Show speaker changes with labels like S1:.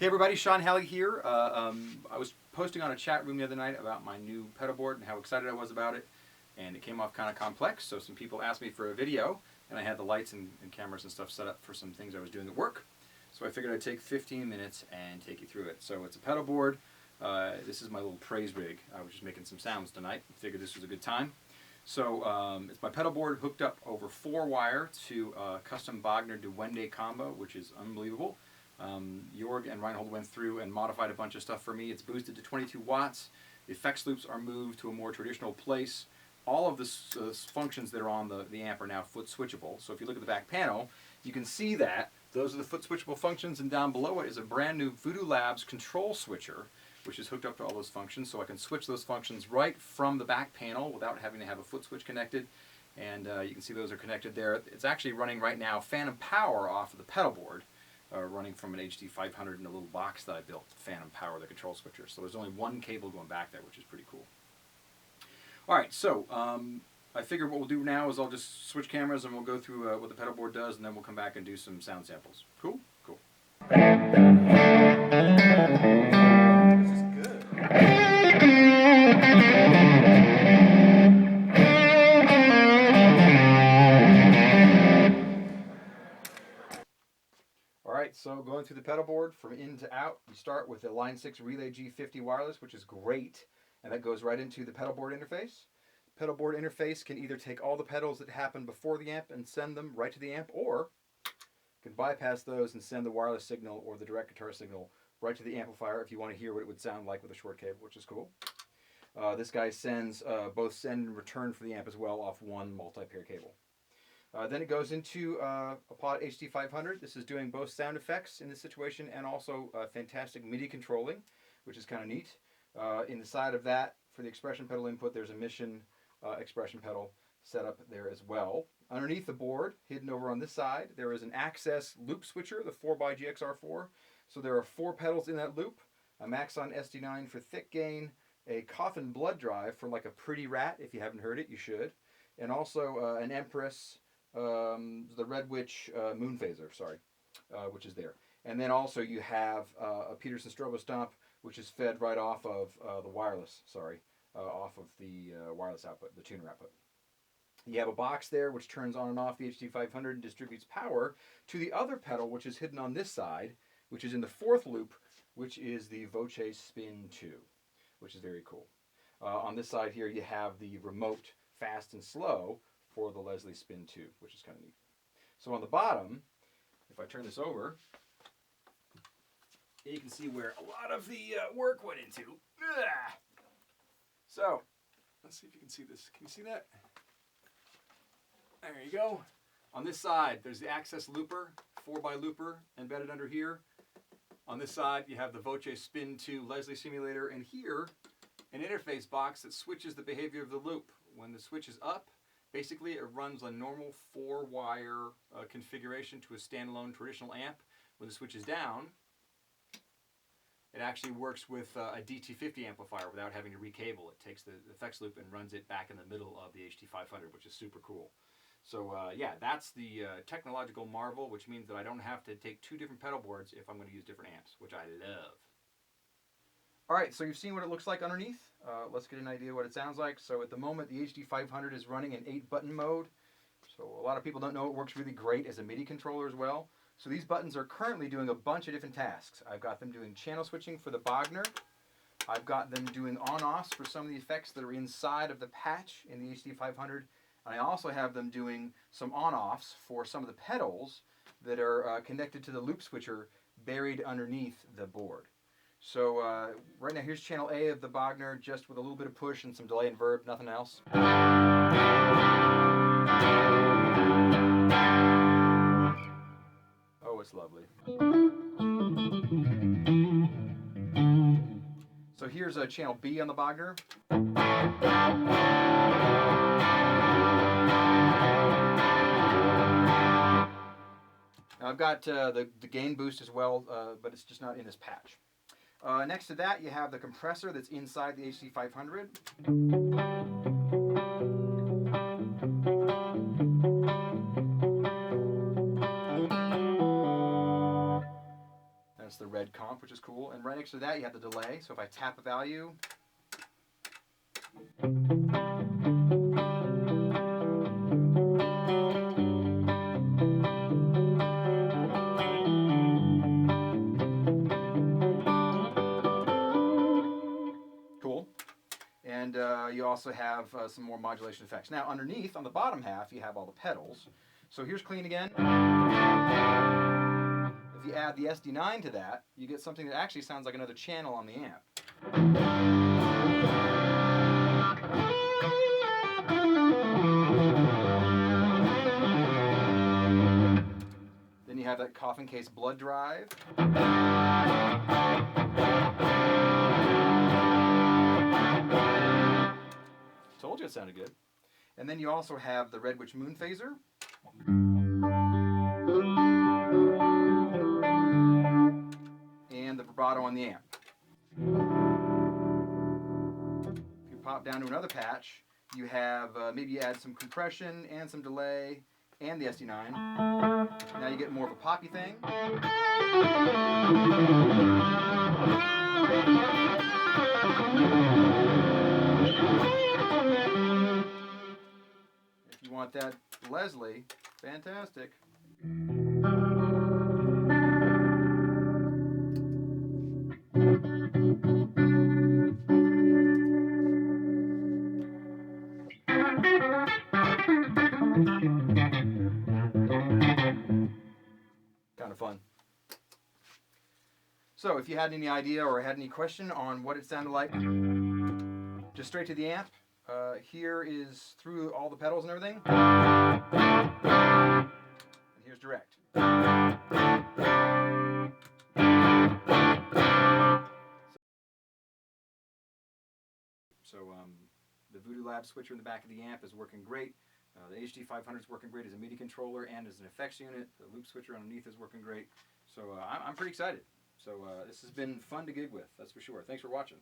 S1: Hey everybody, Sean Halley here. I was posting on a chat room the other night about my new pedalboard and how excited I was about it, and it came off kind of complex, so some people asked me for a video, and I had the lights and cameras and stuff set up for some things I was doing at work. So I figured I'd take 15 minutes and take you through it. So it's a pedalboard. This is my little praise rig. I was just making some sounds tonight. I figured this was a good time. So it's my pedalboard hooked up over 4-wire to a custom Wagner Duende combo, which is unbelievable. Jorg and Reinhold went through and modified a bunch of stuff for me. It's boosted to 22 watts. The effects loops are moved to a more traditional place. All of the functions that are on the amp are now foot switchable. So if you look at the back panel, you can see that those are the foot switchable functions, and down below it is a brand new Voodoo Labs control switcher, which is hooked up to all those functions, so I can switch those functions right from the back panel without having to have a foot switch connected. And you can see those are connected there. It's actually running right now phantom power off of the pedalboard, running from an HD 500 in a little box that I built, phantom power, the control switcher. So there's only one cable going back there, which is pretty cool. All right, so I figure what we'll do now is I'll just switch cameras and we'll go through what the pedalboard does, and then we'll come back and do some sound samples. Cool? Cool. This is good. Alright, so going through the pedalboard from in to out, you start with the Line 6 Relay G50 wireless, which is great, and that goes right into the pedalboard interface. Pedalboard interface can either take all the pedals that happen before the amp and send them right to the amp, or can bypass those and send the wireless signal or the direct guitar signal right to the amplifier if you want to hear what it would sound like with a short cable, which is cool. This guy sends both send and return for the amp as well off one multi-pair cable. Then it goes into a Pod HD 500. This is doing both sound effects in this situation and also fantastic MIDI controlling, which is kind of neat. In the side of that, for the expression pedal input, there's a Mission expression pedal set up there as well. Underneath the board, hidden over on this side, there is an Access loop switcher, the 4x GXR4. So there are 4 pedals in that loop, a Maxon SD9 for thick gain, a Coffin blood drive for like a pretty rat. If you haven't heard it, you should. And also an Empress, the Red Witch moon phaser, which is there. And then also you have a Peterson Strobo Stomp, which is fed right off of the wireless, off of the wireless output, the tuner output. You have a box there which turns on and off the HD 500 and distributes power to the other pedal, which is hidden on this side, which is in the 4th loop, which is the Voce Spin 2, which is very cool. On this side here, you have the remote fast and slow for the Leslie Spin 2, which is kind of neat. So on the bottom, if I turn this over, you can see where a lot of the work went into. So, let's see if you can see this. Can you see that? There you go. On this side, there's the Access looper, 4x looper embedded under here. On this side, you have the Voce Spin 2 Leslie simulator, and here, an interface box that switches the behavior of the loop. When the switch is up, basically it runs a normal 4-wire configuration to a standalone traditional amp. When the switch is down, it actually works with a DT50 amplifier without having to recable. It takes the effects loop and runs it back in the middle of the HD 500, which is super cool. So yeah, that's the technological marvel, which means that I don't have to take 2 different pedal boards if I'm going to use different amps, which I love. All right, so you've seen what it looks like underneath. Let's get an idea what it sounds like. So at the moment, the HD 500 is running in 8-button mode. So a lot of people don't know it works really great as a MIDI controller as well. So these buttons are currently doing a bunch of different tasks. I've got them doing channel switching for the Wagner. I've got them doing on-offs for some of the effects that are inside of the patch in the HD 500. And I also have them doing some on-offs for some of the pedals that are connected to the loop switcher buried underneath the board. So right now, here's channel A of the Wagner, just with a little bit of push and some delay and verb, nothing else. Oh, it's lovely. So here's a channel B on the Wagner. Now I've got the gain boost as well, but it's just not in this patch. Next to that, you have the compressor that's inside the HD 500. That's the red comp, which is is cool. And right next to that, you have the delay. So if I tap a value, cool. And you also have some more modulation effects. Now, underneath, on the bottom half, you have all the pedals. So here's clean again. If you add the SD9 to that, you get something that actually sounds like another channel on the amp. Then you have that coffin case blood drive. Told you it sounded good. And then you also have the Red Witch Moon Phaser. And the vibrato on the amp. If you pop down to another patch, you have, maybe you add some compression and some delay and the SD9. Now you get more of a poppy thing. If you want that Leslie, fantastic. Kind of fun. So if you had any idea or had any question on what it sounded like, just straight to the amp. Here is through all the pedals and everything. And here's direct. So the Voodoo Lab switcher in the back of the amp is working great. The HD500 is working great as a MIDI controller and as an effects unit. The loop switcher underneath is working great. So I'm pretty excited. So this has been fun to gig with, that's for sure. Thanks for watching.